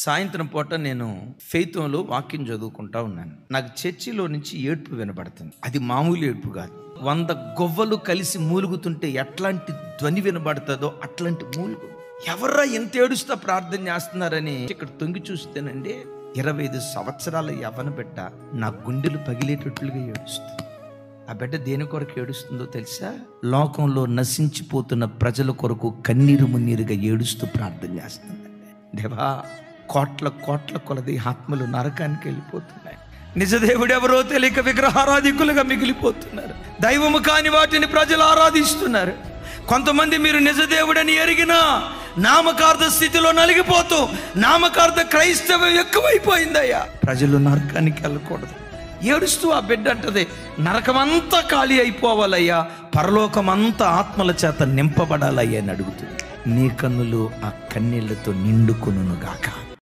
సాయంత్రం పూట నేను ఫెయిత్లో వాక్యం చదువుకుంటా ఉన్నాను. నాకు చర్చిలో నుంచి ఏడ్పు వినబడుతుంది. అది మామూలు ఏడ్పు కాదు. 100 గొవ్వలు కలిసి మూలుగుతుంటే ఎట్లాంటి ధ్వని వినబడుతుందో అట్లాంటి మూలుగు. ఎవర్రా ఎంత ఏడుస్తా ప్రార్థన చేస్తున్నారని ఇక్కడ తొంగి చూస్తేనండి 25 సంవత్సరాల యవ్వన బిడ్డ నా గుండెలు పగిలేటట్లుగా ఏడుస్తుంది. ఆ బిడ్డ దేని కొరకు ఏడుస్తుందో తెలుసా? లోకంలో నశించిపోతున్న ప్రజల కొరకు కన్నీరు మున్నీరుగా ఏడుస్తూ ప్రార్థన చేస్తుందండి. దేవా, కోట్ల కోట్ల కొలది ఆత్మలు నరకానికి వెళ్ళిపోతున్నాయి. నిజదేవుడు ఎవరో తెలియక విగ్రహారాధికులుగా మిగిలిపోతున్నారు. దైవము కాని వాటిని ప్రజలు ఆరాధిస్తున్నారు. కొంతమంది మీరు నిజదేవుడని ఎరిగినా నామకార్థ స్థితిలో నలిగిపోతూ నామకార్థ క్రైస్తవం ఎక్కువైపోయిందయ్యా. ప్రజలు నరకానికి వెళ్ళకూడదు. ఏడుస్తూ ఆ బిడ్డ అంటది, నరకమంతా ఖాళీ అయిపోవాలయ్యా, పరలోకమంతా ఆత్మల చేత నింపబడాలయ్యా అని అడుగుతుంది. నీ కన్నులు ఆ కన్నీళ్లతో నిండుకొనుగాక.